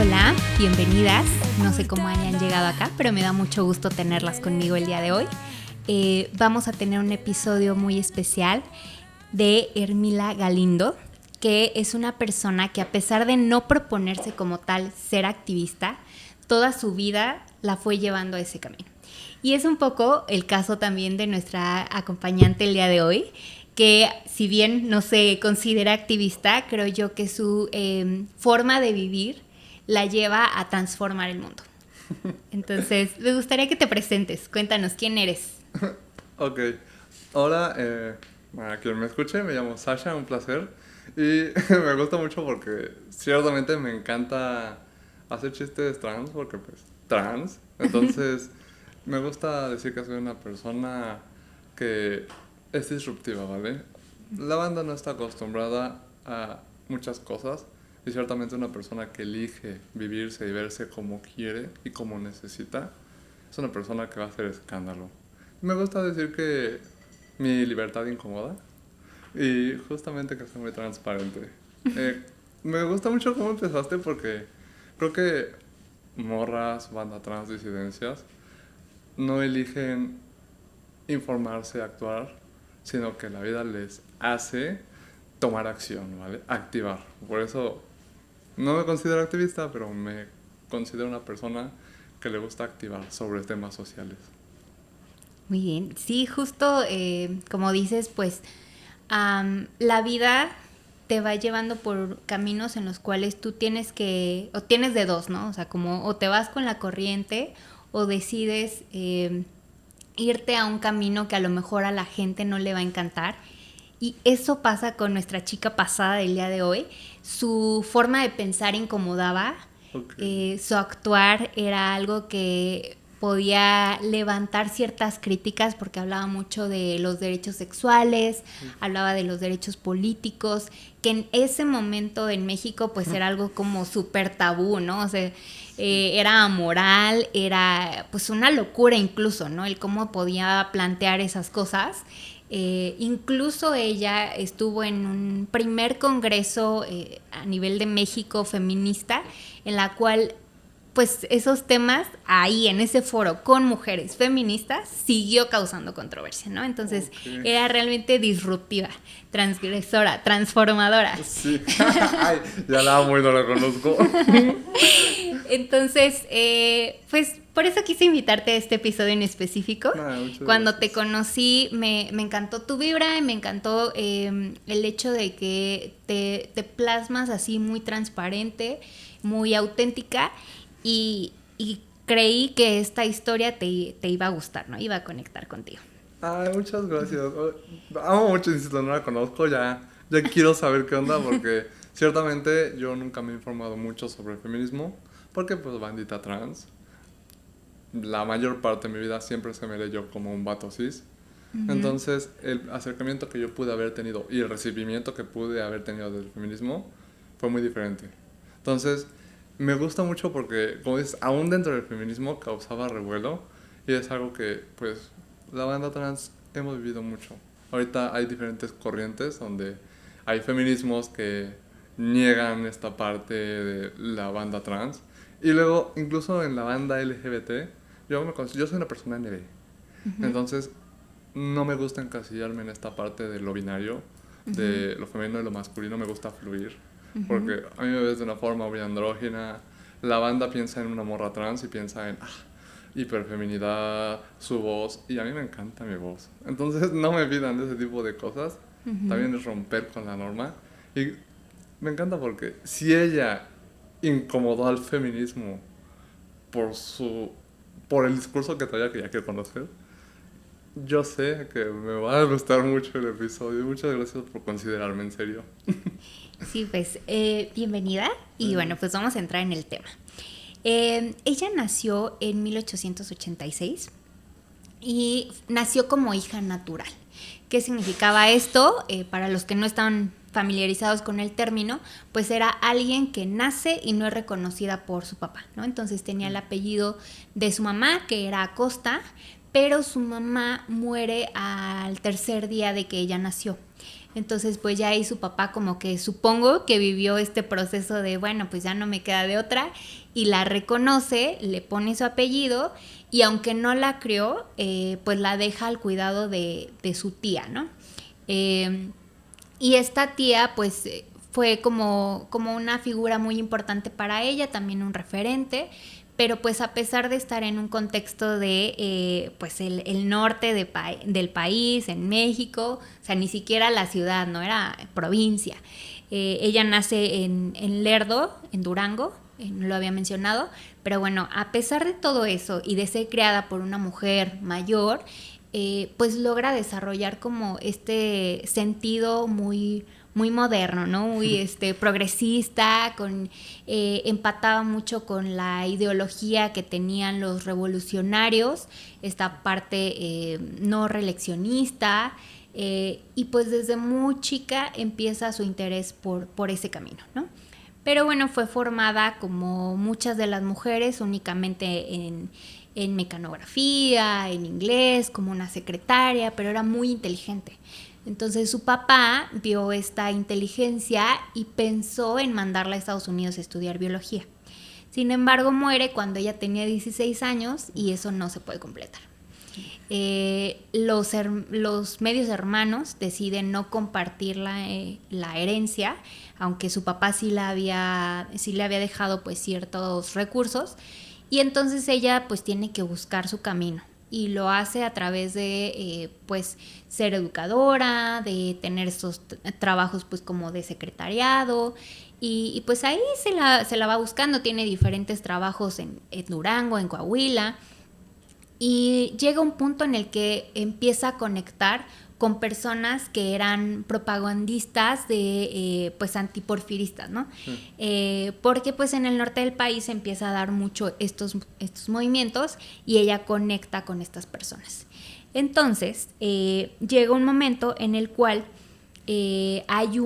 Hola, bienvenidas. No sé cómo hayan llegado acá, pero me da mucho gusto tenerlas conmigo el día de hoy. Vamos a tener un episodio muy especial de Hermila Galindo, que es una persona que, a pesar de no proponerse como tal ser activista, toda su vida la fue llevando a ese camino. Y es un poco el caso también de nuestra acompañante el día de hoy, que si bien no se considera activista, creo yo que su forma de vivir la lleva a transformar el mundo. Entonces, me gustaría que te presentes. Cuéntanos, ¿quién eres? Ok, hola, a quien me escuche, me llamo Sasha, un placer. Y me gusta mucho porque ciertamente me encanta hacer chistes trans, porque pues trans. Entonces, me gusta decir que soy una persona que es disruptiva, ¿vale? La banda no está acostumbrada a muchas cosas y ciertamente una persona que elige vivirse y verse como quiere y como necesita es una persona que va a hacer escándalo. Me gusta decir que mi libertad incomoda y justamente que soy muy transparente. Eh, Me gusta mucho cómo empezaste porque creo que morras, banda trans, disidencias no eligen informarse, actuar, sino que la vida les hace tomar acción, ¿vale? Activar. Por eso no me considero activista, pero me considero una persona que le gusta activar sobre temas sociales. Muy bien. Sí, justo como dices, pues la vida te va llevando por caminos en los cuales tú tienes que, o tienes de dos, ¿no? O sea, como o te vas con la corriente o decides irte a un camino que a lo mejor a la gente no le va a encantar. Y eso pasa con nuestra chica pasada del día de hoy. Su forma de pensar incomodaba, Okay. su actuar era algo que podía levantar ciertas críticas porque hablaba mucho de los derechos sexuales, hablaba de los derechos políticos, que en ese momento en México pues era algo como súper tabú, ¿no? O sea, era amoral, era pues una locura incluso, ¿no? El cómo podía plantear esas cosas. Incluso ella estuvo en un primer congreso a nivel de México feminista, en la cual pues esos temas ahí en ese foro con mujeres feministas siguió causando controversia, ¿no? Entonces Okay. era realmente disruptiva, transgresora, transformadora. Sí. Ay, ya la amo y no la conozco. Entonces, pues por eso quise invitarte a este episodio en específico. Nada, muchas Cuando te gracias. conocí me encantó tu vibra y me encantó el hecho de que te plasmas así muy transparente, muy auténtica y creí que esta historia te iba a gustar, ¿no? Iba a conectar contigo. Ay, muchas gracias. Amo mucho, insisto, no la conozco, ya quiero saber qué onda porque ciertamente yo nunca me he informado mucho sobre el feminismo porque pues bandita trans. La mayor parte de mi vida siempre se me leyó como un vato cis. Uh-huh. Entonces, el acercamiento que yo pude haber tenido y el recibimiento que pude haber tenido del feminismo fue muy diferente. Entonces, me gusta mucho porque, como dices, aún dentro del feminismo causaba revuelo y es algo que, pues, la banda trans hemos vivido mucho. Ahorita hay diferentes corrientes donde hay feminismos que niegan esta parte de la banda trans y luego, incluso en la banda LGBT, yo soy una persona NB. Uh-huh. Entonces, no me gusta encasillarme en esta parte de lo binario, Uh-huh. de lo femenino y lo masculino, me gusta fluir, Uh-huh. porque a mí me ves de una forma muy andrógina, la banda piensa en una morra trans y piensa en hiperfeminidad, su voz, y a mí me encanta mi voz. Entonces no me pidan de ese tipo de cosas, Uh-huh. también es romper con la norma, y me encanta porque si ella incomodó al feminismo por su por el discurso que traía que ya quiero conocer, yo sé que me va a gustar mucho el episodio. Muchas gracias por considerarme en serio. Sí, pues bienvenida y bueno, Gracias. pues vamos a entrar en el tema. Ella nació en 1886 y nació como hija natural. ¿Qué significaba esto? Para los que no están familiarizados con el término, pues era alguien que nace y no es reconocida por su papá, ¿no? Entonces tenía el apellido de su mamá, que era Acosta, pero su mamá muere al tercer día de que ella nació. Entonces pues ya ahí su papá como que supongo que vivió este proceso de bueno, pues ya no me queda de otra, y la reconoce, le pone su apellido, y aunque no la crió, pues la deja al cuidado de su tía, ¿no? Y esta tía pues fue como una figura muy importante para ella, también un referente, pero pues a pesar de estar en un contexto de pues el norte del país, en México, o sea, ni siquiera la ciudad, no era provincia. Ella nace en Lerdo, en Durango, no lo había mencionado, pero bueno, a pesar de todo eso y de ser creada por una mujer mayor, pues logra desarrollar como este sentido muy moderno, ¿no? Muy progresista, empataba mucho con la ideología que tenían los revolucionarios, esta parte no reeleccionista, y pues desde muy chica empieza su interés por ese camino, ¿no? Pero bueno, fue formada como muchas de las mujeres únicamente en mecanografía, en inglés, como una secretaria, pero era muy inteligente. Entonces su papá vio esta inteligencia y pensó en mandarla a Estados Unidos a estudiar biología. Sin embargo, muere cuando ella tenía 16 años y eso no se puede completar. Los medios hermanos deciden no compartir la herencia, aunque su papá sí le había dejado pues ciertos recursos, y entonces ella pues tiene que buscar su camino y lo hace a través de pues ser educadora, de tener estos trabajos pues como de secretariado, y pues ahí se la va buscando. Tiene diferentes trabajos en Durango, en Coahuila, y llega un punto en el que empieza a conectar con personas que eran propagandistas de pues antiporfiristas, ¿no? Porque pues en el norte del país empieza a dar mucho estos movimientos y ella conecta con estas personas. Entonces llega un momento en el cual hay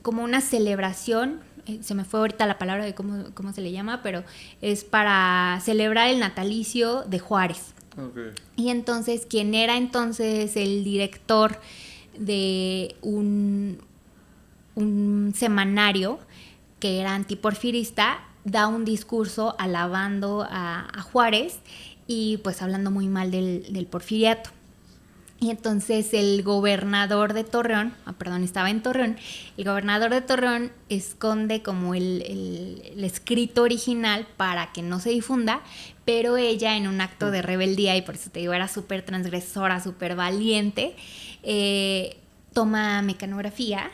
como una celebración, se me fue ahorita la palabra de cómo se le llama, pero es para celebrar el natalicio de Juárez. Okay. Y entonces quien era entonces el director de un semanario que era antiporfirista da un discurso alabando a Juárez y pues hablando muy mal del porfiriato. Y entonces el gobernador de Torreón, estaba en Torreón, el gobernador de Torreón esconde como el escrito original para que no se difunda, pero ella en un acto de rebeldía, y por eso te digo, era súper transgresora, súper valiente, toma mecanografía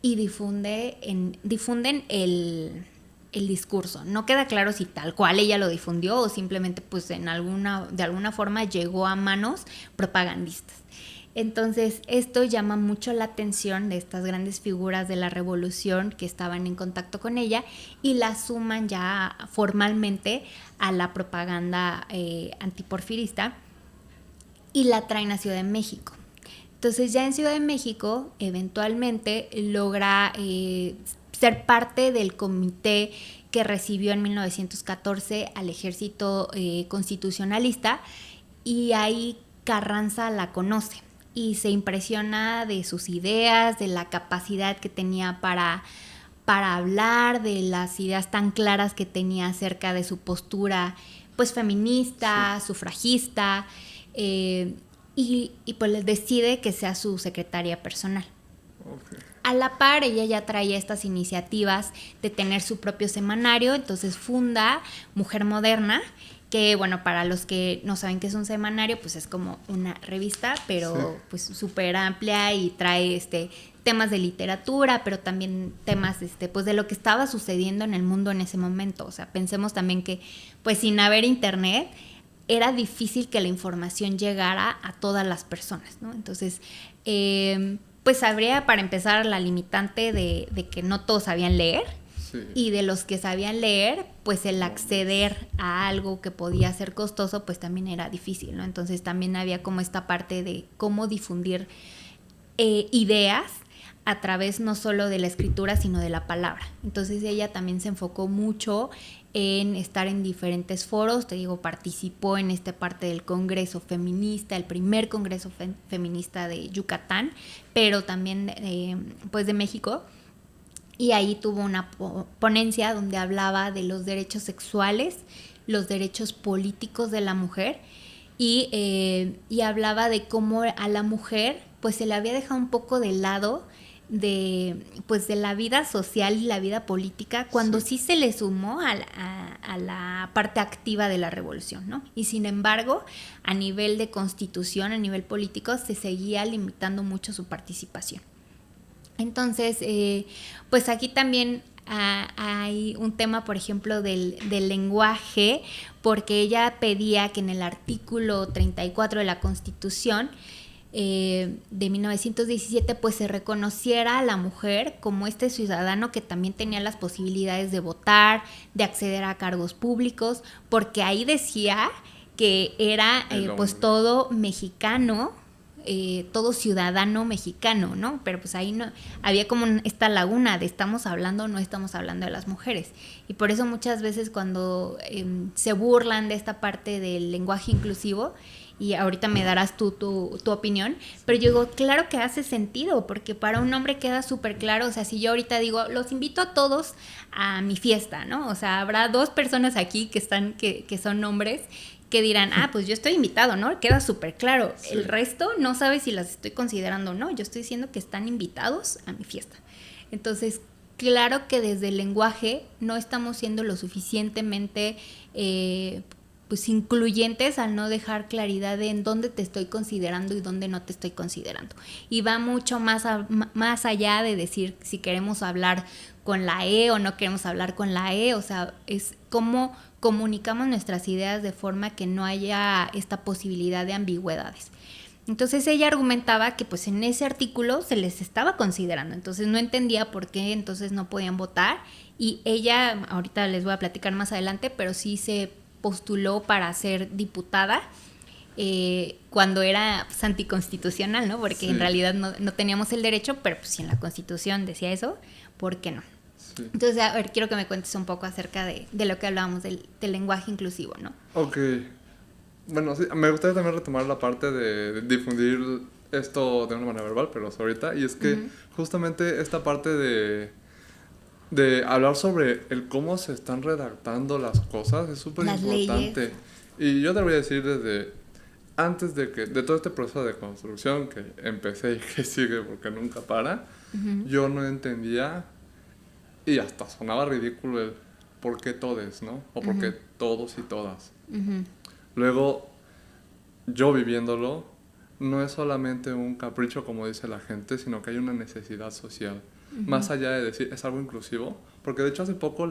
y difunden el discurso. No queda claro si tal cual ella lo difundió o simplemente pues de alguna forma llegó a manos propagandistas. Entonces esto llama mucho la atención de estas grandes figuras de la revolución que estaban en contacto con ella y la suman ya formalmente a la propaganda antiporfirista y la traen a Ciudad de México. Entonces ya en Ciudad de México eventualmente logra ser parte del comité que recibió en 1914 al ejército constitucionalista, y ahí Carranza la conoce y se impresiona de sus ideas, de la capacidad que tenía para hablar, de las ideas tan claras que tenía acerca de su postura pues feminista, sí, sufragista, y pues decide que sea su secretaria personal. Okay. A la par, ella ya traía estas iniciativas de tener su propio semanario, entonces funda Mujer Moderna, que bueno, para los que no saben qué es un semanario, pues es como una revista, pero sí, pues súper amplia y trae temas de literatura, pero también temas pues de lo que estaba sucediendo en el mundo en ese momento. O sea, pensemos también que pues sin haber internet era difícil que la información llegara a todas las personas, ¿no? Entonces, pues habría para empezar la limitante de que no todos sabían leer. Sí. Y de los que sabían leer, pues el acceder a algo que podía ser costoso, pues también era difícil, ¿no? Entonces también había como esta parte de cómo difundir ideas a través no solo de la escritura, sino de la palabra. Entonces ella también se enfocó mucho en estar en diferentes foros. Te digo, participó en esta parte del Congreso Feminista, el primer Congreso Feminista de Yucatán, pero también pues de México. Y ahí tuvo una ponencia donde hablaba de los derechos sexuales, los derechos políticos de la mujer, y hablaba de cómo a la mujer pues se le había dejado un poco de lado de la vida social y la vida política cuando sí se le sumó a la parte activa de la revolución, ¿no? Y sin embargo, a nivel de constitución, a nivel político, se seguía limitando mucho su participación. Entonces, pues aquí también hay un tema, por ejemplo, del lenguaje, porque ella pedía que en el artículo 34 de la Constitución de 1917 pues se reconociera a la mujer como este ciudadano que también tenía las posibilidades de votar, de acceder a cargos públicos, porque ahí decía que era pues todo mexicano, todo ciudadano mexicano, ¿no? Pero pues ahí no había como esta laguna de estamos hablando o no estamos hablando de las mujeres. Y por eso muchas veces cuando se burlan de esta parte del lenguaje inclusivo, y ahorita me darás tú tu opinión, pero yo digo, claro que hace sentido, porque para un hombre queda súper claro. O sea, si yo ahorita digo, los invito a todos a mi fiesta, ¿no? O sea, habrá 2 personas aquí que son hombres, que dirán, pues yo estoy invitado, ¿no? Queda súper claro. Sí. El resto no sabe si las estoy considerando o no. Yo estoy diciendo que están invitados a mi fiesta. Entonces, claro que desde el lenguaje no estamos siendo lo suficientemente pues incluyentes al no dejar claridad de en dónde te estoy considerando y dónde no te estoy considerando. Y va mucho más allá de decir si queremos hablar con la E o no queremos hablar con la E. O sea, es cómo comunicamos nuestras ideas de forma que no haya esta posibilidad de ambigüedades. Entonces ella argumentaba que pues en ese artículo se les estaba considerando, entonces no entendía por qué entonces no podían votar, y ella, ahorita les voy a platicar más adelante, pero sí se postuló para ser diputada cuando era pues, anticonstitucional, ¿no? Porque sí, en realidad no teníamos el derecho, pero pues si en la Constitución decía eso, ¿por qué no? Sí. Entonces, a ver, quiero que me cuentes un poco acerca de lo que hablábamos del lenguaje inclusivo, ¿no? Ok. Bueno, sí, me gustaría también retomar la parte de difundir esto de una manera verbal, pero ahorita, y es que justamente esta parte de hablar sobre el cómo se están redactando las cosas es súper importante. Y yo te voy a decir desde antes de todo este proceso de construcción que empecé y que sigue porque nunca para, yo no entendía y hasta sonaba ridículo el por qué todes, ¿no? O por qué todos y todas. Luego, yo viviéndolo, no es solamente un capricho como dice la gente, sino que hay una necesidad social. Más allá de decir, es algo inclusivo, porque de hecho hace poco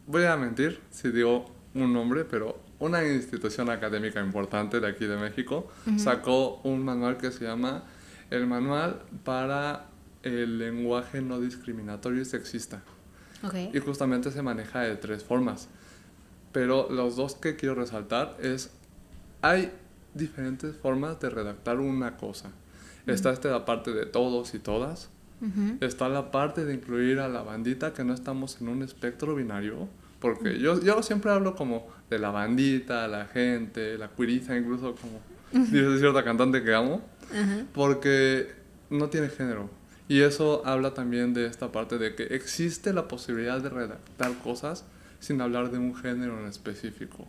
voy a mentir si digo un nombre, pero una institución académica importante de aquí de México sacó un manual que se llama el Manual para el Lenguaje No Discriminatorio y Sexista. Okay. Y justamente se maneja de 3 formas. Pero los 2 que quiero resaltar hay diferentes formas de redactar una cosa. Está la parte de todos y todas. Está la parte de incluir a la bandita, que no estamos en un espectro binario. Porque yo siempre hablo como de la bandita, la gente, la cuiriza, incluso como dice cierta cantante que amo. Porque no tiene género. Y eso habla también de esta parte de que existe la posibilidad de redactar cosas sin hablar de un género en específico.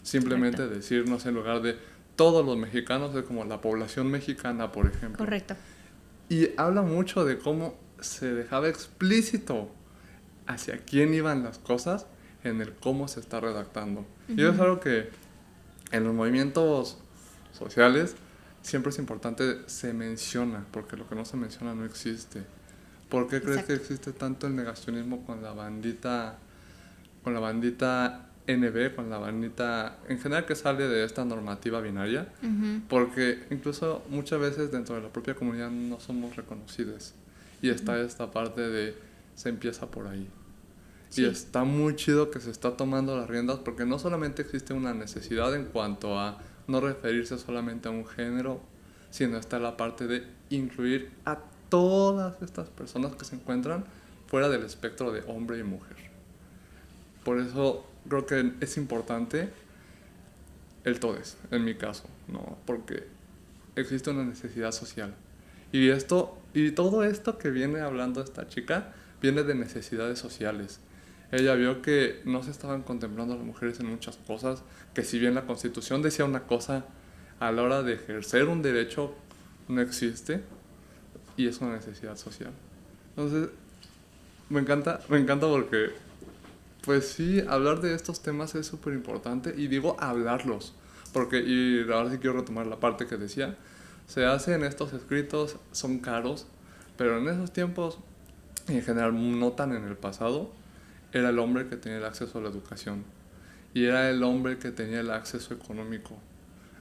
Simplemente correcto, decirnos en lugar de todos los mexicanos, es como la población mexicana, por ejemplo. Correcto. Y habla mucho de cómo se dejaba explícito hacia quién iban las cosas en el cómo se está redactando. Y eso es algo que en los movimientos sociales siempre es importante, se menciona, porque lo que no se menciona no existe. ¿Por qué crees que existe tanto el negacionismo con la bandita NB, con la bandita en general que sale de esta normativa binaria? Porque incluso muchas veces dentro de la propia comunidad no somos reconocidos. Y está esta parte de se empieza por ahí. Sí. Y está muy chido que se está tomando las riendas, porque no solamente existe una necesidad en cuanto a no referirse solamente a un género, sino está la parte de incluir a todas estas personas que se encuentran fuera del espectro de hombre y mujer. Por eso creo que es importante el todes, en mi caso, ¿no? Porque existe una necesidad social. Y todo esto que viene hablando esta chica viene de necesidades sociales. Ella vio que no se estaban contemplando a las mujeres en muchas cosas, que si bien la Constitución decía una cosa, a la hora de ejercer un derecho no existe, y es una necesidad social. Entonces, me encanta porque, pues sí, hablar de estos temas es súper importante, y digo hablarlos, porque, y ahora sí quiero retomar la parte que decía, se hacen estos escritos, son caros, pero en esos tiempos, en general no tan en el pasado, era el hombre que tenía el acceso a la educación, y era el hombre que tenía el acceso económico.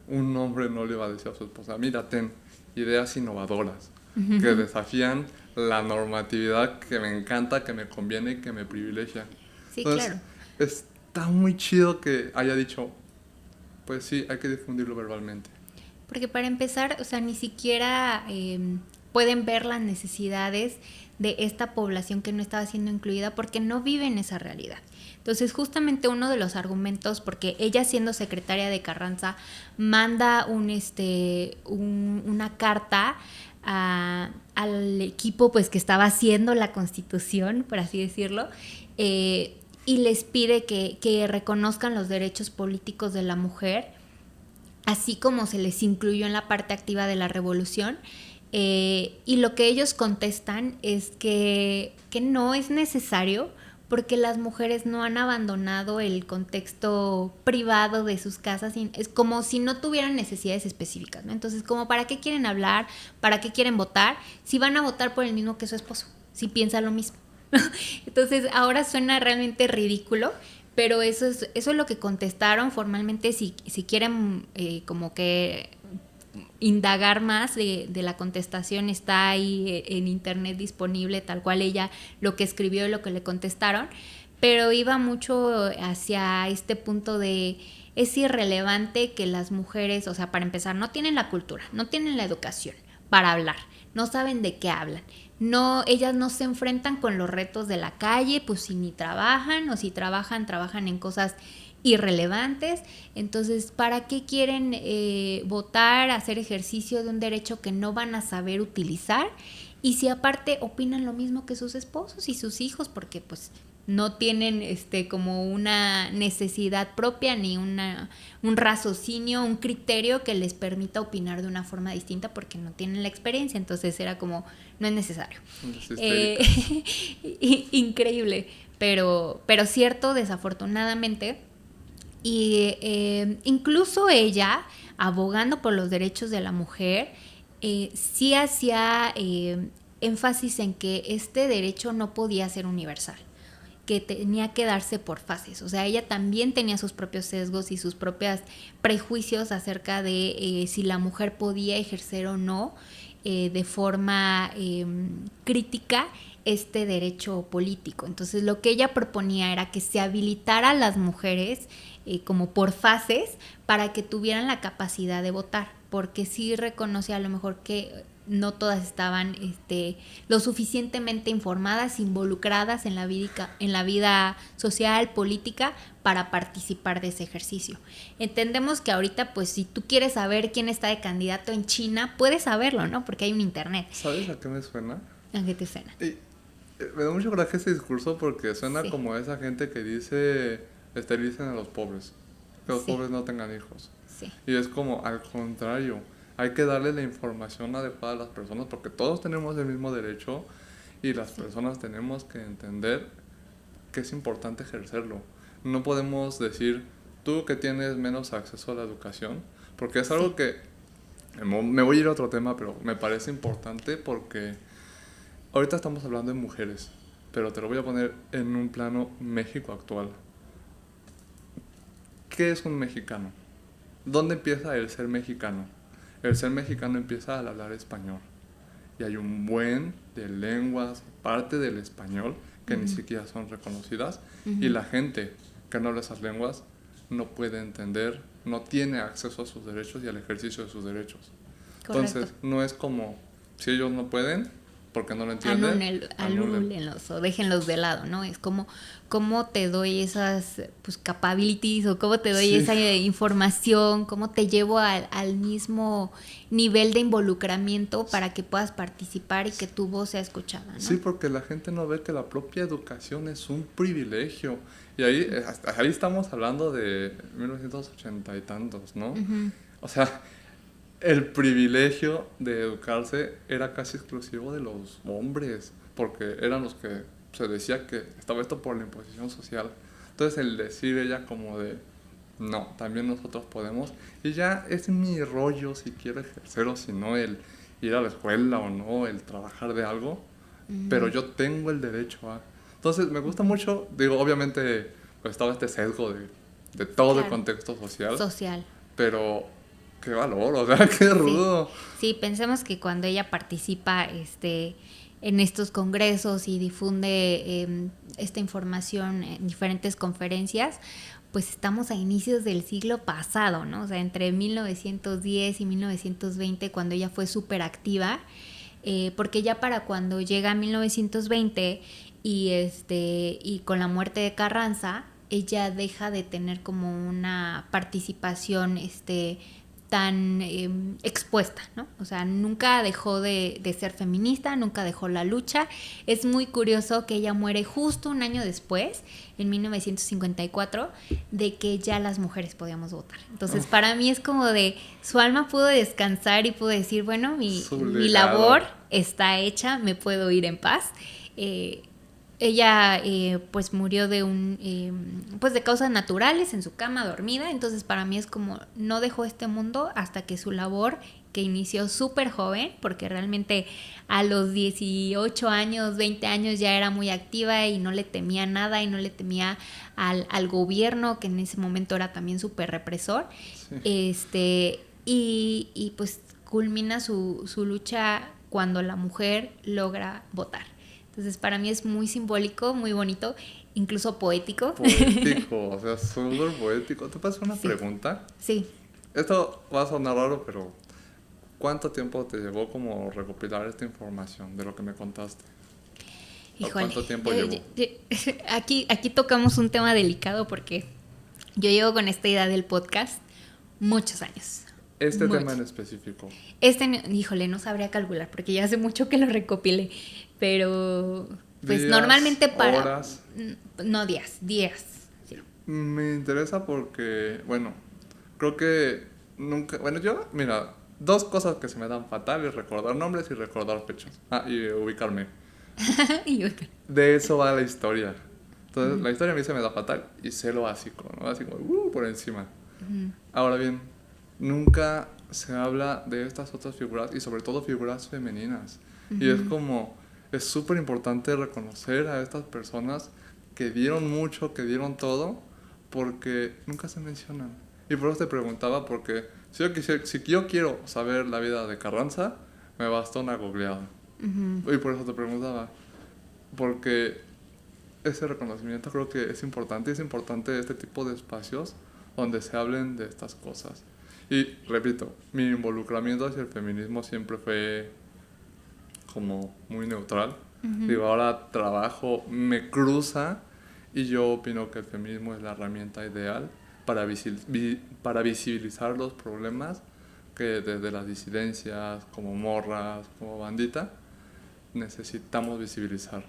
Un hombre no le va a decir a su esposa, mira, ten ideas innovadoras que desafían la normatividad que me encanta, que me conviene y que me privilegia. Sí, Entonces, claro. está muy chido que haya dicho, pues sí, hay que difundirlo verbalmente. Porque para empezar, o sea, ni siquiera pueden ver las necesidades de esta población que no estaba siendo incluida porque no vive en esa realidad. Entonces, justamente uno de los argumentos, porque ella siendo secretaria de Carranza, manda una carta al equipo pues que estaba haciendo la Constitución, por así decirlo, y les pide que reconozcan los derechos políticos de la mujer, así como se les incluyó en la parte activa de la revolución. Y lo que ellos contestan es que no es necesario porque las mujeres no han abandonado el contexto privado de sus casas, es como si no tuvieran necesidades específicas, ¿no? Entonces, como ¿para qué quieren hablar? ¿Para qué quieren votar? Si van a votar por el mismo que su esposo, si piensa lo mismo. Entonces, ahora suena realmente ridículo, pero eso es lo que contestaron formalmente. Si quieren como que indagar más de la contestación, está ahí en internet disponible, tal cual ella lo que escribió y lo que le contestaron, pero iba mucho hacia este punto de es irrelevante que las mujeres, o sea, para empezar, no tienen la cultura, no tienen la educación para hablar, no saben de qué hablan. No, ellas no se enfrentan con los retos de la calle, pues si ni trabajan, o si trabajan en cosas irrelevantes. Entonces, ¿para qué quieren votar, hacer ejercicio de un derecho que no van a saber utilizar? Y si aparte opinan lo mismo que sus esposos y sus hijos, porque pues no tienen como una necesidad propia ni un raciocinio, un criterio que les permita opinar de una forma distinta porque no tienen la experiencia. Entonces era como, no es necesario. Increíble, pero cierto, desafortunadamente. Y incluso ella, abogando por los derechos de la mujer, sí hacía énfasis en que este derecho no podía ser universal, que tenía que darse por fases. O sea, ella también tenía sus propios sesgos y sus propios prejuicios acerca de si la mujer podía ejercer o no de forma crítica este derecho político. Entonces, lo que ella proponía era que se habilitara a las mujeres como por fases para que tuvieran la capacidad de votar, porque sí reconoce a lo mejor que no todas estaban lo suficientemente informadas, involucradas en la vida social, política, para participar de ese ejercicio. Entendemos que ahorita, pues, si tú quieres saber quién está de candidato en China, puedes saberlo, ¿no? Porque hay un internet. ¿Sabes a qué me suena? ¿A qué te suena? Me da mucho coraje ese discurso porque suena Sí. como esa gente que dice esterilicen a los pobres, que los Sí. pobres no tengan hijos. Sí. Y es como al contrario, hay que darle la información adecuada a las personas porque todos tenemos el mismo derecho y las personas tenemos que entender que es importante ejercerlo. No podemos decir tú que tienes menos acceso a la educación, porque es algo que me voy a ir a otro tema, pero me parece importante porque ahorita estamos hablando de mujeres, pero te lo voy a poner en un plano México actual. ¿Qué es un mexicano? ¿Dónde empieza el ser mexicano? El ser mexicano empieza al hablar español. Y hay un buen de lenguas, parte del español, que ni siquiera son reconocidas. Y la gente que no habla esas lenguas no puede entender, no tiene acceso a sus derechos y al ejercicio de sus derechos. Correcto. Entonces, no es como, si ellos no pueden, porque no lo entiende, anúlenlos o déjenlos de lado, ¿no? Es como cómo te doy esas pues capabilities o cómo te doy esa información, cómo te llevo al mismo nivel de involucramiento para que puedas participar y que tu voz sea escuchada, ¿no? Sí, porque la gente no ve que la propia educación es un privilegio. Y ahí estamos hablando de 1980 y tantos, ¿no? Uh-huh. O sea, el privilegio de educarse era casi exclusivo de los hombres, porque eran los que se decía que estaba esto por la imposición social. Entonces el decir ella como de, no, también nosotros podemos, y ya es mi rollo si quiero ejercer o si no, el ir a la escuela o no, el trabajar de algo, pero yo tengo el derecho a... Entonces me gusta mucho, digo, obviamente pues estaba este sesgo de todo el contexto social, pero... Qué valor, o sea, qué rudo. Sí, pensemos que cuando ella participa en estos congresos y difunde esta información en diferentes conferencias, pues estamos a inicios del siglo pasado, ¿no? O sea, entre 1910 y 1920, cuando ella fue súper activa, porque ya para cuando llega a 1920 y con la muerte de Carranza, ella deja de tener como una participación tan expuesta, ¿no? O sea, nunca dejó de ser feminista, nunca dejó la lucha. Es muy curioso que ella muere justo un año después, en 1954, de que ya las mujeres podíamos votar. Entonces, para mí es como de, su alma pudo descansar y pudo decir, bueno, mi labor está hecha, me puedo ir en paz. Ella pues murió de pues de causas naturales en su cama dormida, entonces para mí es como no dejó este mundo hasta que su labor, que inició súper joven, porque realmente a los 18 años, 20 años ya era muy activa y no le temía nada y no le temía al gobierno, que en ese momento era también súper represor. Sí. Y pues culmina su lucha cuando la mujer logra votar. Entonces, para mí es muy simbólico, muy bonito, incluso poético. Poético, o sea, súper poético. ¿Te paso una pregunta? Sí. Esto va a sonar raro, pero ¿cuánto tiempo te llevó como recopilar esta información de lo que me contaste? Híjole, ¿Cuánto tiempo llevó? Aquí tocamos un tema delicado porque yo llevo con esta idea del podcast muchos años. Tema en específico. Híjole, no sabría calcular porque ya hace mucho que lo recopilé, pero pues días, normalmente para... horas. No, días. Sí. Me interesa porque, bueno, creo que nunca... Bueno, mira, dos cosas que se me dan fatal es recordar nombres y recordar fechas. Y ubicarme. De eso va la historia. Entonces, la historia a mí se me da fatal y sé lo básico, ¿no? Así como, por encima. Ahora bien, nunca se habla de estas otras figuras y sobre todo figuras femeninas. Y es como, es súper importante reconocer a estas personas que dieron mucho, que dieron todo, porque nunca se mencionan. Y por eso te preguntaba, porque si yo quiero saber la vida de Carranza, me basta una googleada. Y por eso te preguntaba, porque ese reconocimiento creo que es importante este tipo de espacios donde se hablen de estas cosas. Y repito, mi involucramiento hacia el feminismo siempre fue como muy neutral. Digo, ahora trabajo, me cruza y yo opino que el feminismo es la herramienta ideal para visibilizar los problemas que desde las disidencias, como morras, como bandita, necesitamos visibilizar.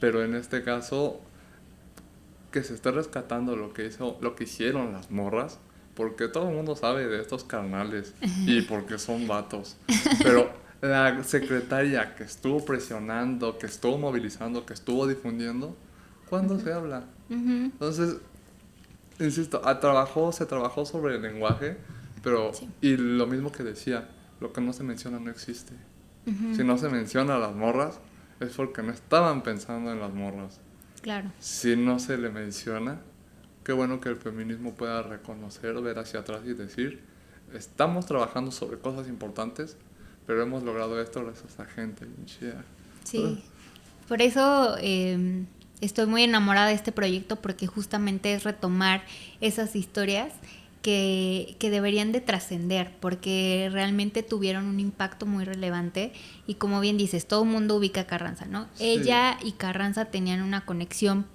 Pero en este caso, que se esté rescatando lo que hicieron las morras, porque todo el mundo sabe de estos carnales y porque son vatos. Pero la secretaria que estuvo presionando, que estuvo movilizando, que estuvo difundiendo, ¿cuándo se habla? Entonces, insisto, se trabajó sobre el lenguaje, pero y lo mismo que decía, lo que no se menciona no existe. Si no se menciona a las morras, es porque no estaban pensando en las morras. Claro. Si no se le menciona, qué bueno que el feminismo pueda reconocer, ver hacia atrás y decir, estamos trabajando sobre cosas importantes, pero hemos logrado esto gracias a gente bien chida. Sí, por eso estoy muy enamorada de este proyecto, porque justamente es retomar esas historias que deberían de trascender, porque realmente tuvieron un impacto muy relevante y como bien dices, todo el mundo ubica a Carranza, ¿no? Sí. Ella y Carranza tenían una conexión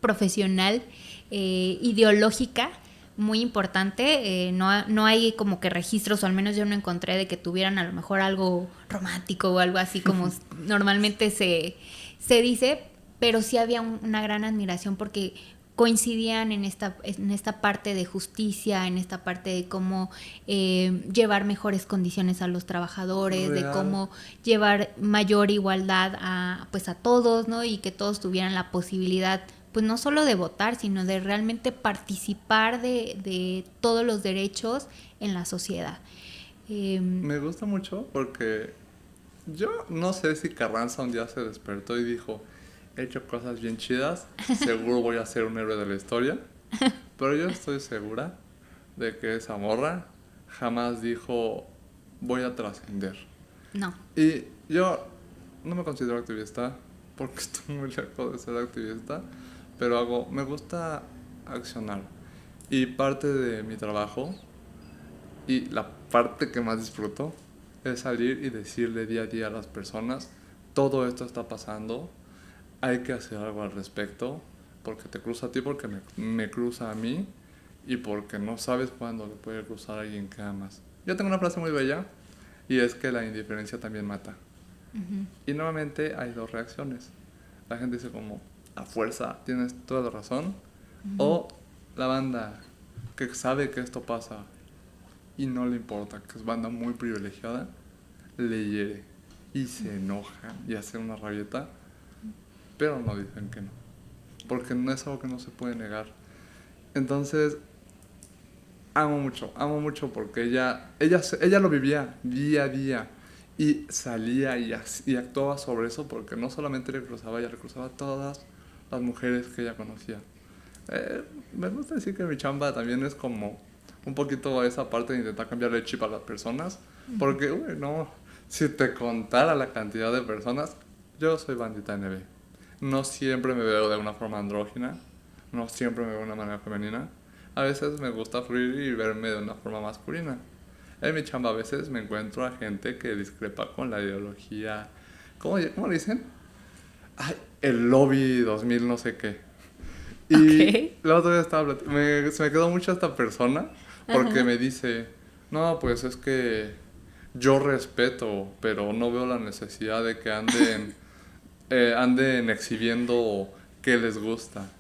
profesional, ideológica, muy importante. No hay como que registros, o al menos yo no encontré de que tuvieran a lo mejor algo romántico o algo así como normalmente se dice, pero sí había una gran admiración porque coincidían en esta parte de justicia, en esta parte de cómo llevar mejores condiciones a los trabajadores, Real. de cómo llevar mayor igualdad a todos, ¿no? Y que todos tuvieran la posibilidad, pues no solo de votar, sino de realmente participar de todos los derechos en la sociedad. Me gusta mucho porque yo no sé si Carranza un día se despertó y dijo, he hecho cosas bien chidas, seguro voy a ser un héroe de la historia, pero yo estoy segura de que esa morra jamás dijo, voy a trascender. No. Y yo no me considero activista porque estoy muy lejos de ser activista, pero me gusta accionar. Y parte de mi trabajo y la parte que más disfruto es salir y decirle día a día a las personas, todo esto está pasando, hay que hacer algo al respecto, porque te cruza a ti, porque me cruza a mí, y porque no sabes cuándo le puede cruzar a alguien que amas. Yo tengo una frase muy bella, y es que la indiferencia también mata. Uh-huh. Y nuevamente hay dos reacciones. La gente dice como, a fuerza, tienes toda la razón, Uh-huh. o la banda que sabe que esto pasa y no le importa, que es banda muy privilegiada, le hiere y se enoja y hace una rabieta, pero no dicen que no, porque no es algo que no se puede negar. Entonces, amo mucho porque ella lo vivía día a día y salía y actuaba sobre eso, porque no solamente le cruzaba, ella le cruzaba a todas las mujeres que ella conocía. Me gusta decir que mi chamba también es como un poquito esa parte de intentar cambiarle el chip a las personas, porque, uy, no, si te contara la cantidad de personas, yo soy bandita NB. No siempre me veo de una forma andrógina, no siempre me veo de una manera femenina. A veces me gusta fluir y verme de una forma masculina. En mi chamba a veces me encuentro a gente que discrepa con la ideología. ¿Cómo le dicen? Ay, el lobby 2000 no sé qué. Y Okay. la otra vez se me quedó mucho esta persona porque Ajá. me dice, no, pues es que yo respeto, pero no veo la necesidad de que anden exhibiendo qué les gusta.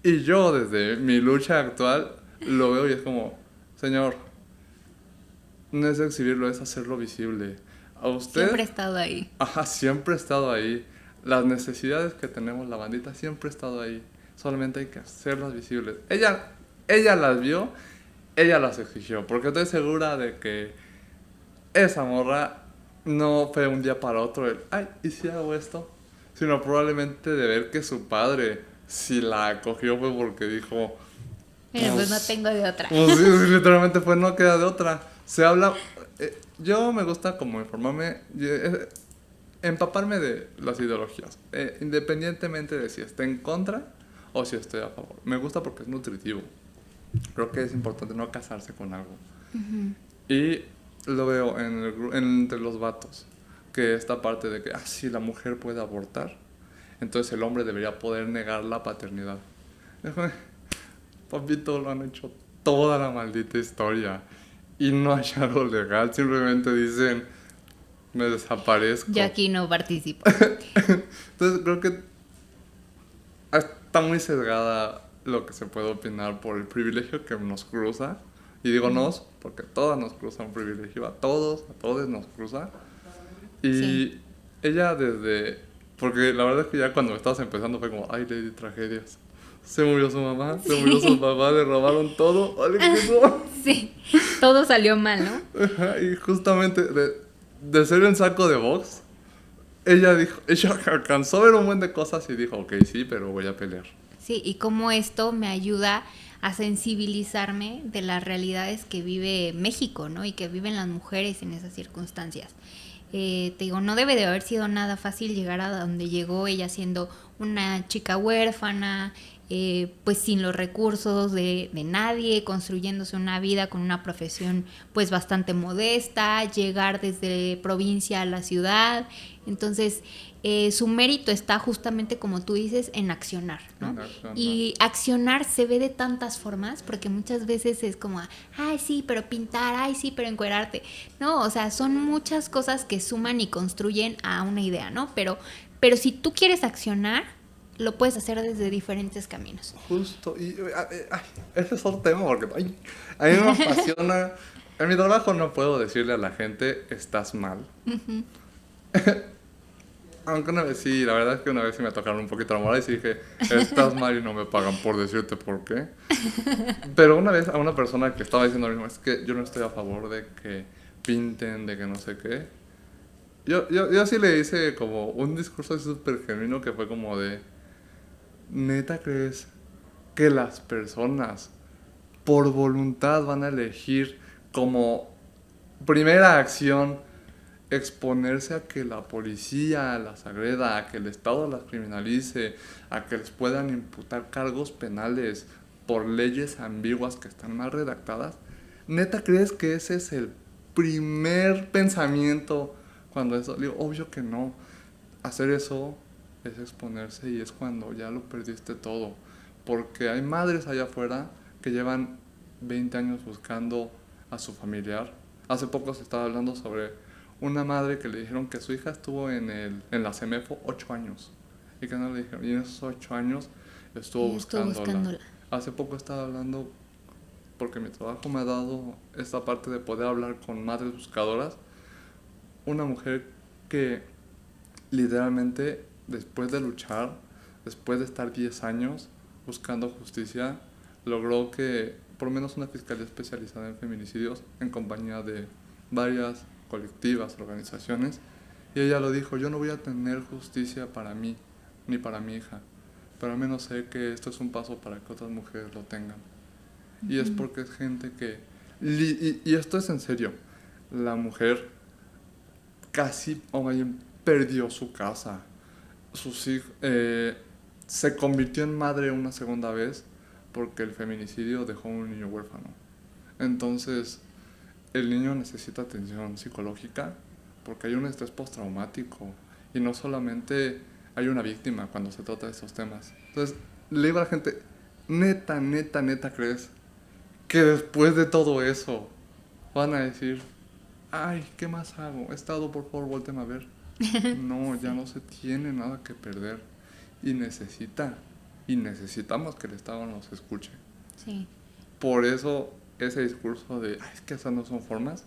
Y yo desde mi lucha actual lo veo y es como, señor, no es exhibirlo, es hacerlo visible. A usted, Siempre he estado ahí. ajá, siempre he estado ahí. Las necesidades que tenemos la bandita siempre he estado ahí. Solamente hay que hacerlas visibles. Ella las vio, ella las exigió, porque estoy segura de que esa morra no fue un día para otro el, ay, ¿y si hago esto? Sino probablemente de ver que su padre, si la acogió, fue porque dijo, Pero pues no tengo de otra. pues sí, sí, literalmente fue, no queda de otra. Se habla, yo me gusta como informarme, empaparme de las ideologías, independientemente de si esté en contra o si estoy a favor. Me gusta porque es nutritivo. Creo que es importante no casarse con algo. Uh-huh. Y lo veo entre los vatos, que esta parte de que, si la mujer puede abortar, entonces el hombre debería poder negar la paternidad. Papito, lo han hecho toda la maldita historia y no hay algo legal, simplemente dicen, me desaparezco. Yo aquí no participo. Entonces creo que está muy sesgada lo que se puede opinar por el privilegio que nos cruza. Y digo nos, porque todas nos cruza un privilegio, a todos nos cruza. Y Sí. ella porque la verdad es que ya cuando estabas empezando fue como, ay, Lady Tragedias. Se murió su mamá, se murió su papá, le robaron todo. Ay, Sí, todo salió mal, ¿no? y justamente de ser un saco de box, ella alcanzó a ver un buen de cosas y dijo, ok, sí, pero voy a pelear. Sí, y cómo esto me ayuda a sensibilizarme de las realidades que vive México, ¿no? Y que viven las mujeres en esas circunstancias. Te digo, no debe de haber sido nada fácil llegar a donde llegó ella siendo una chica huérfana, pues sin los recursos de nadie, construyéndose una vida con una profesión pues bastante modesta, llegar desde provincia a la ciudad. Entonces su mérito está justamente, como tú dices, en accionar, ¿no? Y accionar se ve de tantas formas, porque muchas veces es como, ay sí, pero pintar, ay sí, pero encuerarte. No, o sea, son muchas cosas que suman y construyen a una idea, ¿no? Pero si tú quieres accionar, lo puedes hacer desde diferentes caminos. Justo, y ese es otro tema porque a mí me apasiona. En mi trabajo no puedo decirle a la gente, estás mal. Uh-huh. Aunque una vez sí, la verdad es que una vez sí me tocaron un poquito la moral y sí dije, estás mal y no me pagan por decirte por qué. Pero una vez a una persona que estaba diciendo lo mismo, es que yo no estoy a favor de que pinten, de que no sé qué. Yo sí le hice como un discurso súper genuino que fue como de, ¿neta crees que las personas por voluntad van a elegir como primera acción exponerse a que la policía las agreda, a que el Estado las criminalice, a que les puedan imputar cargos penales por leyes ambiguas que están mal redactadas? ¿Neta crees que ese es el primer pensamiento cuando eso? Digo, obvio que no. Hacer eso es exponerse y es cuando ya lo perdiste todo. Porque hay madres allá afuera que llevan 20 años buscando a su familiar. Hace poco se estaba hablando sobre una madre que le dijeron que su hija estuvo en la CEMEFO 8 años. Y que no le dijeron, y en esos 8 años estuvo buscándola. Hace poco estaba hablando, porque mi trabajo me ha dado esta parte de poder hablar con madres buscadoras. Una mujer que literalmente después de luchar, después de estar 10 años buscando justicia, logró que por lo menos una fiscalía especializada en feminicidios, en compañía de varias colectivas, organizaciones, y ella lo dijo, yo no voy a tener justicia para mí, ni para mi hija, pero al menos sé que esto es un paso para que otras mujeres lo tengan. Uh-huh. Y es porque es gente que... Y esto es en serio, la mujer casi perdió su casa, sus hijos, se convirtió en madre una segunda vez porque el feminicidio dejó un niño huérfano. Entonces el niño necesita atención psicológica porque hay un estrés postraumático y no solamente hay una víctima cuando se trata de estos temas. Entonces le digo a la gente, neta crees que después de todo eso van a decir, ay, ¿qué más hago? Estado, por favor, volteme a ver. No, ya no se tiene nada que perder. Y necesitamos que el Estado nos escuche. Sí. Por eso, ese discurso de, ay, es que esas no son formas.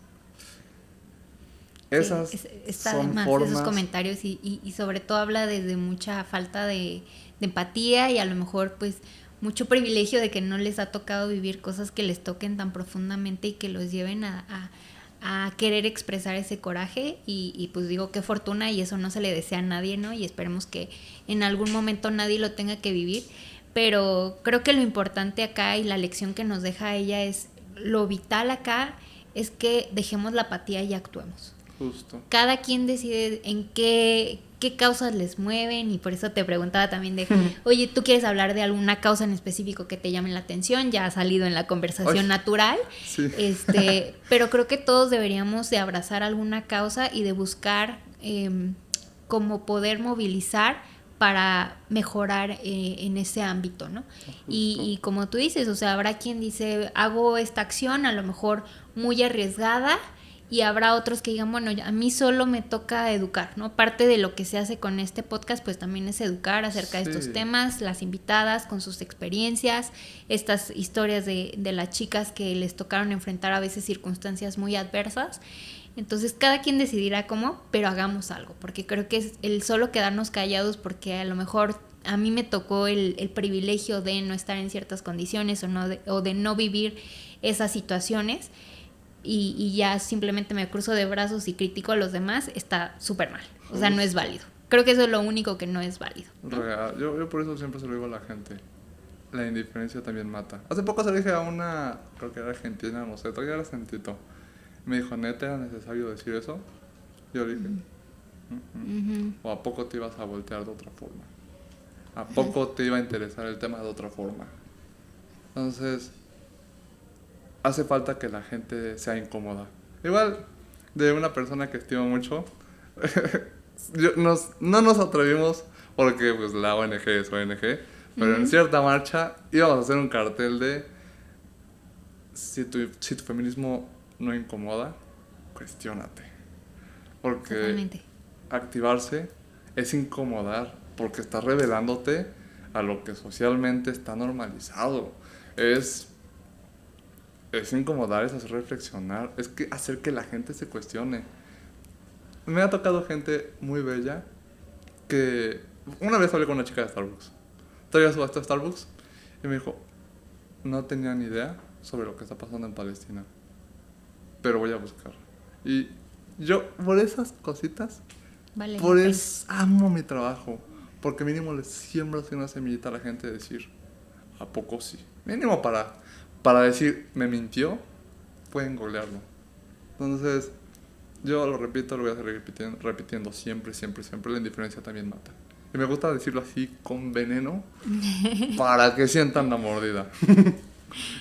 Esas son formas. Esos comentarios y sobre todo habla desde mucha falta de empatía y a lo mejor, pues, mucho privilegio de que no les ha tocado vivir cosas que les toquen tan profundamente y que los lleven a querer expresar ese coraje y pues digo, qué fortuna, y eso no se le desea a nadie, ¿no? Y esperemos que en algún momento nadie lo tenga que vivir, pero creo que lo importante acá y la lección que nos deja ella es, lo vital acá es que dejemos la apatía y actuemos. Justo. Cada quien decide en qué causas les mueven, y por eso te preguntaba también de, oye, ¿tú quieres hablar de alguna causa en específico que te llame la atención? Ya ha salido en la conversación natural. Sí. Pero creo que todos deberíamos de abrazar alguna causa y de buscar cómo poder movilizar para mejorar en ese ámbito, ¿no? Y como tú dices, o sea, habrá quien dice, hago esta acción a lo mejor muy arriesgada, y habrá otros que digan, bueno, a mí solo me toca educar, ¿no? Parte de lo que se hace con este podcast, pues también es educar acerca de estos temas, las invitadas con sus experiencias, estas historias de las chicas que les tocaron enfrentar a veces circunstancias muy adversas. Entonces cada quien decidirá cómo, pero hagamos algo, porque creo que es el solo quedarnos callados, porque a lo mejor a mí me tocó el privilegio de no estar en ciertas condiciones o de no vivir esas situaciones, y ya simplemente me cruzo de brazos y critico a los demás, está súper mal. O sea, no es válido. Creo que eso es lo único que no es válido, ¿no? Real. Yo por eso siempre se lo digo a la gente. La indiferencia también mata. Hace poco se lo dije a una, creo que era argentina, no sé, todavía era acentito. Me dijo, ¿neta era necesario decir eso? Yo le dije, ¿o a poco te ibas a voltear de otra forma? ¿A poco te iba a interesar el tema de otra forma? Entonces, hace falta que la gente sea incómoda. Igual, de una persona que estimo mucho, no nos atrevimos porque pues la ONG es ONG, pero en cierta marcha íbamos a hacer un cartel de si tu feminismo no incomoda, cuestiónate. Porque Totalmente. activarse es incomodar, porque estás revelándote a lo que socialmente está normalizado. Es incomodar, es hacer reflexionar, es que hacer que la gente se cuestione. Me ha tocado gente muy bella que... Una vez hablé con una chica de Starbucks. Todavía subaste a Starbucks y me dijo, no tenía ni idea sobre lo que está pasando en Palestina, pero voy a buscar. Y yo, por esas cositas, Vale. por eso amo mi trabajo, porque mínimo le siembro así una semillita a la gente de decir, ¿a poco sí? Mínimo para decir, me mintió, pueden golearlo. Entonces, yo lo repito, lo voy a seguir repitiendo siempre, siempre, siempre. La indiferencia también mata. Y me gusta decirlo así, con veneno, para que sientan la mordida.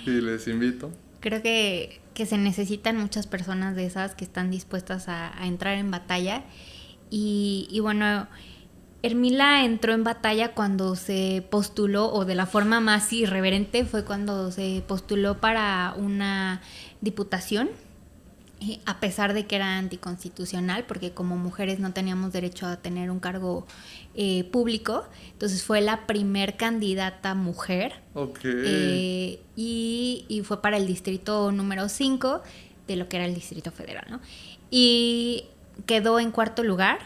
Y les invito. Creo que se necesitan muchas personas de esas que están dispuestas a entrar en batalla. Y bueno, Hermila entró en batalla cuando se postuló, o de la forma más irreverente fue cuando se postuló para una diputación, a pesar de que era anticonstitucional, porque como mujeres no teníamos derecho a tener un cargo público. Entonces fue la primer candidata mujer. Okay. Y fue para el distrito número 5 de lo que era el Distrito Federal, ¿no? Y quedó en cuarto lugar,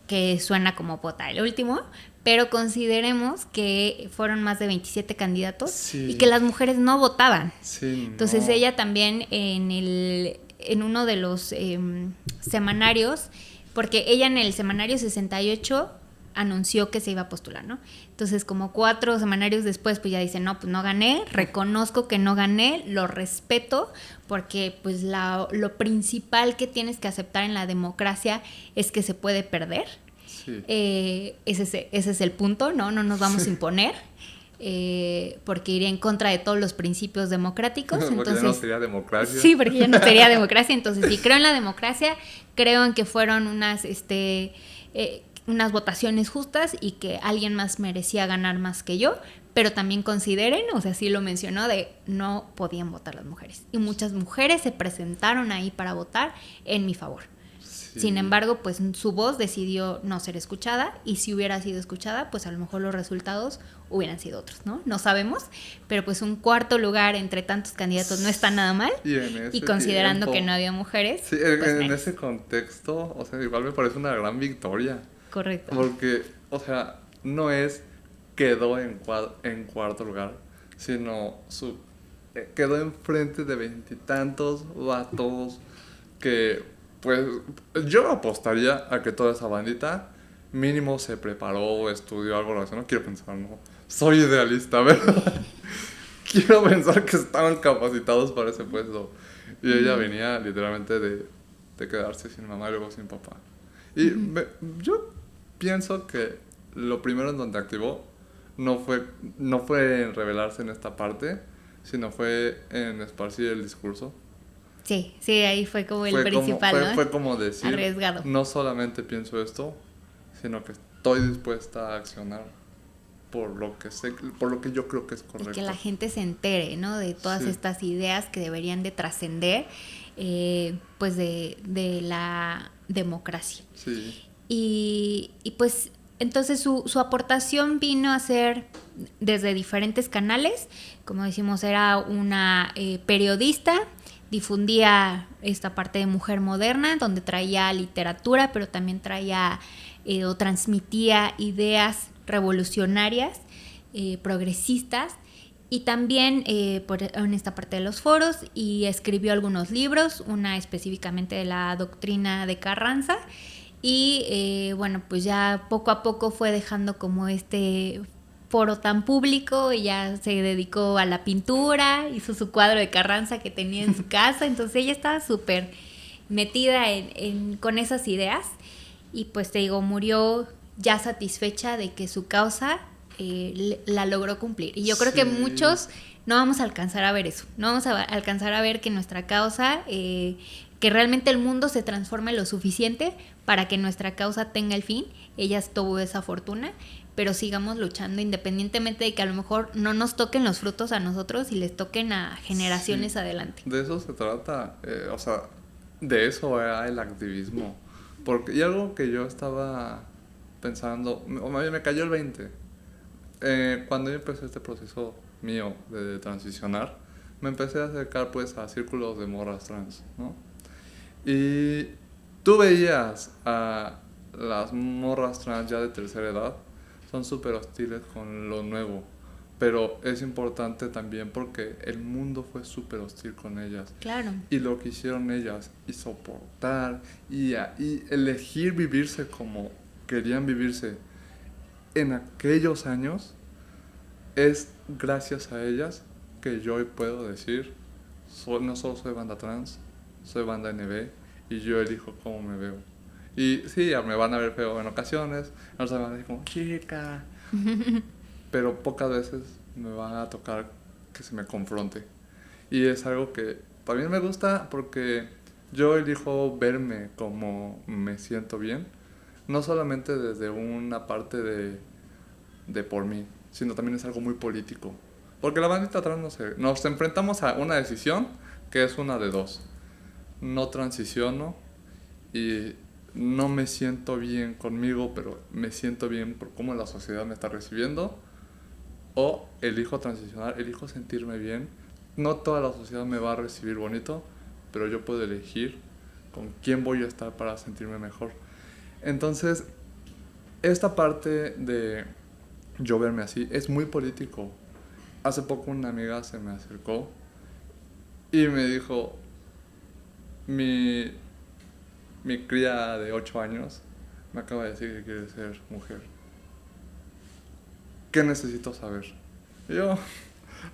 que suena como vota el último, pero consideremos que fueron más de 27 candidatos, sí, y que las mujeres no votaban. Sí, entonces no. Ella también en uno de los semanarios, porque ella en el semanario 68 anunció que se iba a postular, ¿no? Entonces, como 4 semanarios después, pues ya dice, no, pues no gané, reconozco que no gané, lo respeto, porque pues lo principal que tienes que aceptar en la democracia es que se puede perder. Sí. Ese es el punto, ¿no? No nos vamos a imponer. Porque iría en contra de todos los principios democráticos. Porque entonces, ya no sería democracia. Sí, porque ya no sería democracia. Entonces, si creo en la democracia, creo en que fueron unas votaciones justas y que alguien más merecía ganar más que yo, pero también consideren, o sea, sí lo mencionó, de no podían votar las mujeres. Y muchas mujeres se presentaron ahí para votar en mi favor. Sí. Sin embargo, pues su voz decidió no ser escuchada, y si hubiera sido escuchada, pues a lo mejor los resultados hubieran sido otros, ¿no? No sabemos, pero pues un cuarto lugar entre tantos candidatos no está nada mal, y considerando que no había mujeres. Sí, pues en ese contexto, o sea, igual me parece una gran victoria. Correcto. Porque, o sea, no es quedó en cuarto lugar, sino quedó enfrente de 20 y tantos vatos que, pues, yo apostaría a que toda esa bandita mínimo se preparó, estudió algo relacionado. No quiero pensar, no, soy idealista, ¿verdad? Quiero pensar que estaban capacitados para ese puesto. Y ella venía literalmente de quedarse sin mamá y luego sin papá. Y yo pienso que lo primero en donde activó no fue en revelarse en esta parte, sino fue en esparcir el discurso. Sí, ahí fue como el principal, ¿no? Fue como decir, arriesgado. No solamente pienso esto, sino que estoy dispuesta a accionar por lo que yo creo que es correcto. Y que la gente se entere, ¿no? De todas estas ideas que deberían de trascender, pues de la democracia. Sí. Y pues entonces su aportación vino a ser desde diferentes canales. Como decimos, era una periodista, difundía esta parte de mujer moderna, donde traía literatura, pero también traía o transmitía ideas revolucionarias, progresistas, y también en esta parte de los foros, y escribió algunos libros, una específicamente de la doctrina de Carranza. Y bueno, pues ya poco a poco fue dejando como este foro tan público, y ya se dedicó a la pintura, hizo su cuadro de Carranza que tenía en su casa. Entonces ella estaba súper metida con esas ideas, y pues te digo, murió ya satisfecha de que su causa la logró cumplir. Y yo creo Sí. que muchos no vamos a alcanzar a ver eso, no vamos a alcanzar a ver que nuestra causa, que realmente el mundo se transforme lo suficiente para que nuestra causa tenga el fin. Ella tuvo esa fortuna, pero sigamos luchando independientemente de que a lo mejor no nos toquen los frutos a nosotros y les toquen a generaciones Sí, adelante. de eso se trata, o sea, de eso va el activismo. Porque, y algo que yo estaba pensando, me cayó el 20. Cuando yo empecé este proceso mío de transicionar, me empecé a acercar pues a círculos de morras trans, ¿no? Y tú veías a las morras trans ya de tercera edad, son súper hostiles con lo nuevo, pero es importante también porque el mundo fue súper hostil con ellas. Claro. Y lo que hicieron ellas, y soportar, y elegir vivirse como querían vivirse en aquellos años, es gracias a ellas que yo hoy puedo decir, no solo soy banda trans, soy banda NB, y yo elijo cómo me veo. Y sí, me van a ver feo en ocasiones, no se van a decir como chica, pero pocas veces me va a tocar que se me confronte. Y es algo que también me gusta porque yo elijo verme como me siento bien, no solamente desde una parte de por mí, sino también es algo muy político. Porque la bandita trans, no sé, nos enfrentamos a una decisión que es una de dos. No transiciono y no me siento bien conmigo, pero me siento bien por cómo la sociedad me está recibiendo. O elijo transicionar, elijo sentirme bien. No toda la sociedad me va a recibir bonito, pero yo puedo elegir con quién voy a estar para sentirme mejor. Entonces, esta parte de yo verme así es muy político. Hace poco una amiga se me acercó y me dijo, mi cría de 8 años me acaba de decir que quiere ser mujer. ¿Qué necesito saber? Y yo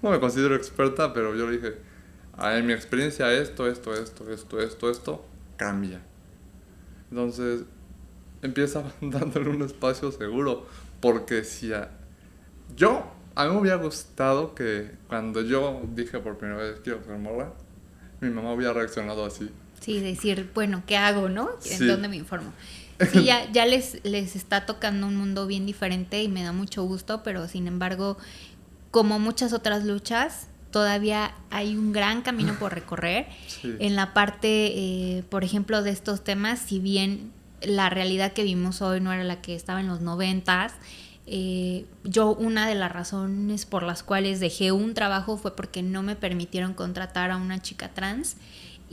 no me considero experta, pero yo le dije, en mi experiencia esto cambia. Entonces empieza dándole un espacio seguro, porque si a mí me hubiera gustado que cuando yo dije por primera vez quiero ser morra, mi mamá hubiera reaccionado así. Sí, decir, bueno, ¿qué hago, no? ¿En Sí. dónde me informo? Sí, ya les está tocando un mundo bien diferente y me da mucho gusto, pero sin embargo, como muchas otras luchas, todavía hay un gran camino por recorrer. Sí. En la parte, por ejemplo, de estos temas, si bien la realidad que vimos hoy no era la que estaba en los 90s, yo una de las razones por las cuales dejé un trabajo fue porque no me permitieron contratar a una chica trans.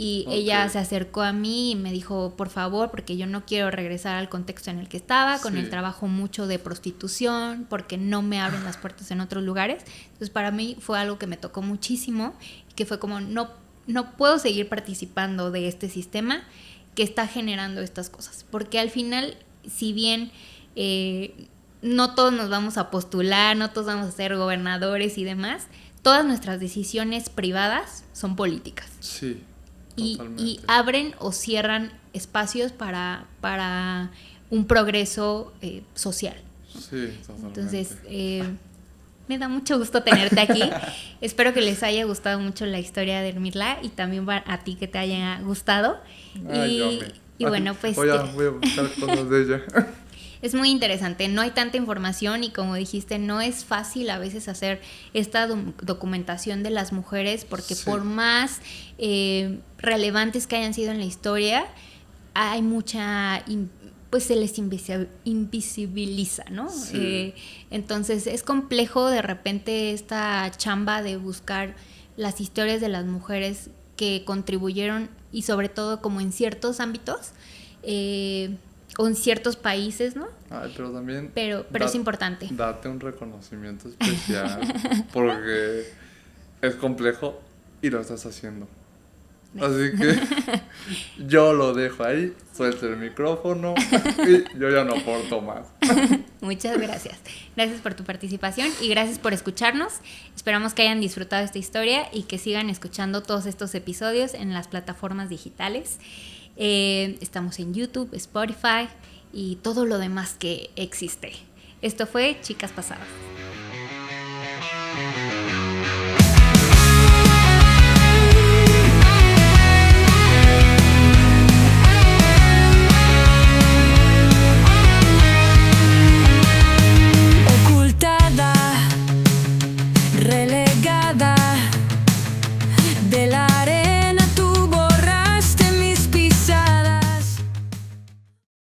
Y ella se acercó a mí y me dijo, por favor, porque yo no quiero regresar al contexto en el que estaba, con el trabajo mucho de prostitución, porque no me abren las puertas en otros lugares. Entonces para mí fue algo que me tocó muchísimo, que fue como, no puedo seguir participando de este sistema que está generando estas cosas. Porque al final, si bien no todos nos vamos a postular, no todos vamos a ser gobernadores y demás, todas nuestras decisiones privadas son políticas. Sí. Y abren o cierran espacios para un progreso social. Sí, totalmente. Entonces, me da mucho gusto tenerte aquí. Espero que les haya gustado mucho la historia de Ermirla y también a ti que te haya gustado. Y bueno, pues voy a buscar cosas de ella. es muy interesante, no hay tanta información y como dijiste, no es fácil a veces hacer esta documentación de las mujeres porque por más relevantes que hayan sido en la historia, hay mucha, pues se les invisibiliza, ¿no? Sí. Entonces es complejo de repente esta chamba de buscar las historias de las mujeres que contribuyeron y sobre todo como en ciertos ámbitos, o en ciertos países, ¿no? Ay, pero también... Pero es importante. Date un reconocimiento especial porque es complejo y lo estás haciendo. Así que yo lo dejo ahí, suelto el micrófono y yo ya no aporto más. Muchas gracias. Gracias por tu participación y gracias por escucharnos. Esperamos que hayan disfrutado esta historia y que sigan escuchando todos estos episodios en las plataformas digitales. Estamos en YouTube, Spotify y todo lo demás que existe. Esto fue Chicas Pasadas.